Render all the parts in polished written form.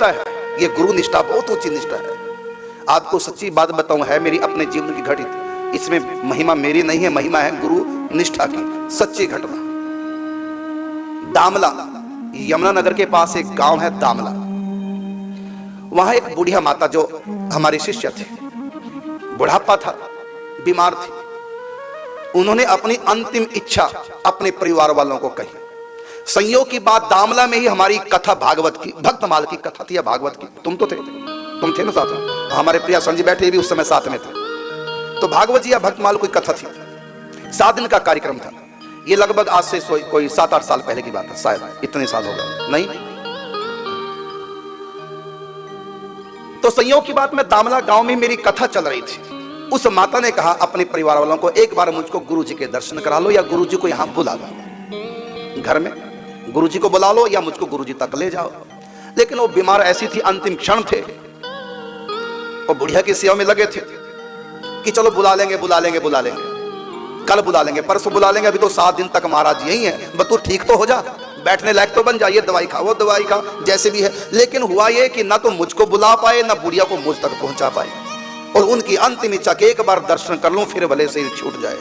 लगता है ये गुरु निष्ठा बहुत ऊंची निष्ठा है। आपको सच्ची बात बताऊं, है मेरी अपने जीवन की घटित, इसमें महिमा मेरी नहीं है, महिमा है गुरु निष्ठा की। सच्ची घटना, दामला, यमुनानगर के पास एक गांव है दामला। वहां एक बुढ़िया माता जो हमारी शिष्य थी, बुढ़ापा था, बीमार थी। उन्होंने अपनी अंतिम इच्छा अपने परिवार वालों को कही। संयोग की बात, दामला में ही हमारी कथा भागवत की, भक्तमाल की कथा थी या भागवत की, तुम तो थे, तुम थे ना साथ में, हमारे प्रिया संजय बैठे भी उस समय साथ में थे। तो भागवत जी या भक्तमाल कोई कथा थी, 7 दिन का कार्यक्रम था। ये लगभग आज से कोई 7-8 साल पहले की बात है, शायद इतने साल हो गए नहीं। तो संयोग की बात में दामला गांव में मेरी कथा चल रही थी। उस माता ने कहा अपने परिवार वालों को, एक बार मुझको गुरु जी के दर्शन करा लो या गुरु जी को यहां बुला लो, घर में गुरु जी को बुला लो या मुझको गुरु जी तक ले जाओ। लेकिन वो बीमार ऐसी थी, अंतिम क्षण थे, वो बुढ़िया की सेवा में लगे थे कि चलो बुला लेंगे बुला लेंगे बुला लेंगे, कल बुला लेंगे, परसों बुला लेंगे, अभी तो 7 दिन तक महाराज यही है, बस तू ठीक तो हो जा, बैठने लायक तो बन जाइए, दवाई खा वो दवाई खा जैसे भी है। लेकिन हुआ ये कि ना तो मुझको बुला पाए ना बुढ़िया को मुझ तक पहुंचा पाए। और उनकी अंतिम इच्छा कि एक बार दर्शन कर लूं फिर भले से छूट जाए।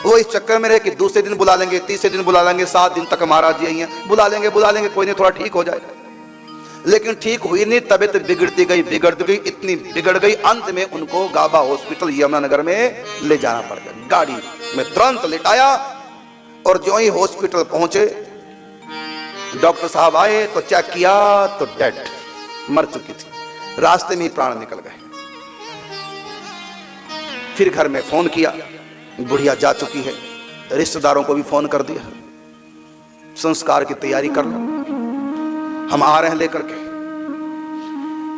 वो इस चक्कर में रहे कि दूसरे दिन बुला लेंगे, तीसरे दिन बुला लेंगे, 7 दिन तक महाराज यही है, बुला लेंगे कोई नहीं, थोड़ा ठीक हो जाए। लेकिन ठीक हुई नहीं, तबीयत बिगड़ती गई, इतनी बिगड़ गई, अंत में उनको गाबा हॉस्पिटल यमुनानगर में ले जाना पड़ गया। गाड़ी में तुरंत लिटाया और जो ही हॉस्पिटल पहुंचे, डॉक्टर साहब आए तो चेक किया तो डेड, मर चुकी थी, रास्ते में ही प्राण निकल गए। फिर घर में फोन किया, बुढ़िया जा चुकी है, रिश्तेदारों को भी फोन कर दिया, संस्कार की तैयारी कर लो, हम आ रहे हैं लेकर के।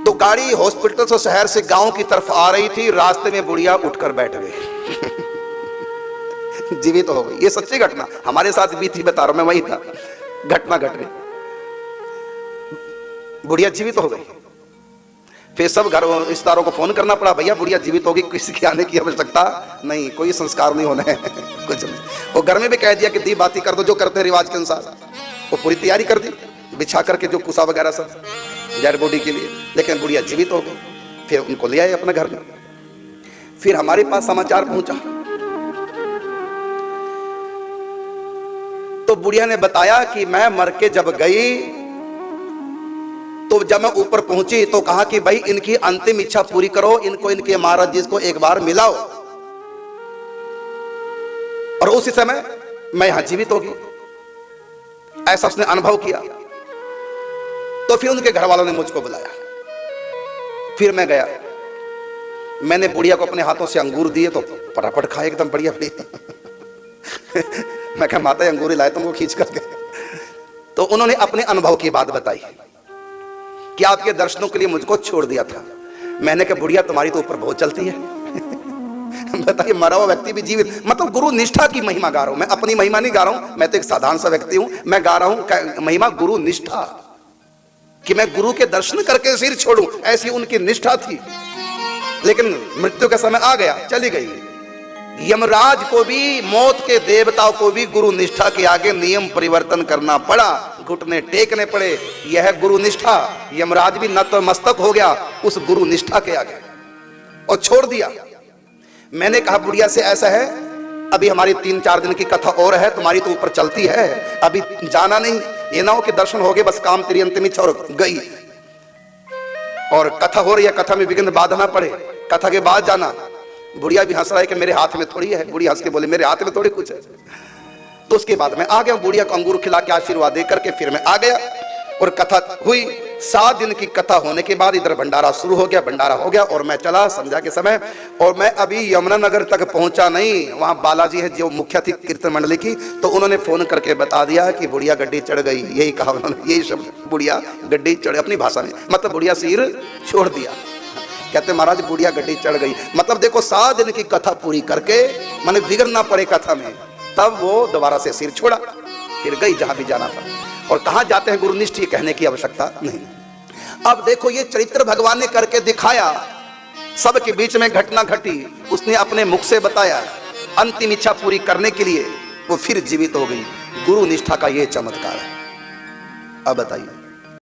तो गाड़ी हॉस्पिटल से शहर से गांव की तरफ आ रही थी, रास्ते में बुढ़िया उठकर बैठ गई जीवित हो गई। ये सच्ची घटना हमारे साथ भी थी, बता रहा हूं मैं, वही था, घटना घट गई, बुढ़िया जीवित हो गई। फिर सब घर रिश्तेदारों को फोन करना पड़ा, भैया बुढ़िया जीवित होगी, किसी के आने की आवश्यकता नहीं, कोई संस्कार नहीं होना है कुछ नहीं। वो घर में भी कह दिया कि दी बाती कर दो, जो करते हैं रिवाज के अनुसार। वो पूरी तैयारी कर दी, बिछा करके जो कुसा वगैरह सब डेड बॉडी के लिए। लेकिन बुढ़िया जीवित हो गई। फिर उनको ले आए अपने घर में। फिर हमारे पास समाचार पहुंचा तो बुढ़िया ने बताया कि मैं मर के जब गई तो जब मैं ऊपर पहुंची तो कहा कि भाई इनकी अंतिम इच्छा पूरी करो, इनको इनके महाराज जी को एक बार मिलाओ। और उसी समय मैं यहां जीवित होगी, ऐसा उसने अनुभव किया। तो फिर उनके घर वालों ने मुझको बुलाया, फिर मैं गया। मैंने बुढ़िया को अपने हाथों से अंगूर दिए तो फटाफट खाए एकदम बढ़िया मैं कहा माता अंगूर लाए तुमको खींच करके। तो उन्होंने अपने अनुभव की बात बताई कि आपके दर्शनों के लिए मुझको छोड़ दिया था। मैंने कहा बुढ़िया तुम्हारी तो ऊपर बहुत चलती है बताइए, मरा हुआ व्यक्ति भी जीवित, मतलब गुरु निष्ठा की महिमा गा रहा हूं मैं, अपनी महिमा नहीं गा रहा हूं, मैं तो एक साधारण सा व्यक्ति हूं, मैं गा रहा हूं महिमा गुरु निष्ठा, कि मैं गुरु के दर्शन करके सिर छोड़ूं, ऐसी उनकी निष्ठा थी। लेकिन मृत्यु का समय आ गया, चली गई। यमराज को भी, मौत के देवताओं को भी गुरु निष्ठा के आगे नियम परिवर्तन करना पड़ा, घुटने टेकने पड़े। यह है गुरु निष्ठा। यमराज भी नतमस्तक हो गया उस गुरु निष्ठा के आगे और छोड़ दिया। मैंने कहा बुढ़िया से ऐसा है, अभी हमारी 3-4 दिन की कथा और है, तुम्हारी तो ऊपर चलती है, अभी जाना नहीं, ये ना हो कि दर्शन हो गए बस काम तेरी अंतिम इच्छा और गई, और कथा हो रही है, कथा में विघ्न बाधा ना पड़े, कथा के बाद जाना। बुढ़िया भी हंस रहा है कि मेरे हाथ में थोड़ी है, बुढ़िया हंस के बोले मेरे हाथ में थोड़ी कुछ है। तो उसके बाद मैं आ गया, बुढ़िया को अंगूर खिला के आशीर्वाद दे करके फिर मैं आ गया और कथा हुई। 7 दिन की कथा होने के बाद इधर भंडारा शुरू हो गया, भंडारा हो गया और मैं चला संध्या के समय। और मैं अभी यमुनानगर तक पहुंचा नहीं, वहां बालाजी है जो मुखिया थी कीर्तन मंडली की, तो उन्होंने फोन करके बता दिया कि बुढ़िया गड्डी चढ़ गई। यही कहा उन्होंने, यही शब्द, बुढ़िया गड्डी चढ़, अपनी भाषा में, मतलब बुढ़िया सिर छोड़ दिया। कहते महाराज बुढ़िया गड्डी चढ़ गई, मतलब देखो 7 दिन की कथा पूरी करके मैंने बिगड़ ना पड़े कथा में, तब वो दोबारा से सिर छोड़ा, फिर गई जहां भी जाना था। और कहां जाते हैं गुरुनिष्ठ ये कहने की आवश्यकता नहीं। अब देखो ये चरित्र भगवान ने करके दिखाया, सबके बीच में घटना घटी, उसने अपने मुख से बताया, अंतिम इच्छा पूरी करने के लिए वो फिर जीवित हो गई। गुरु निष्ठा का ये चमत्कार है। अब बताइए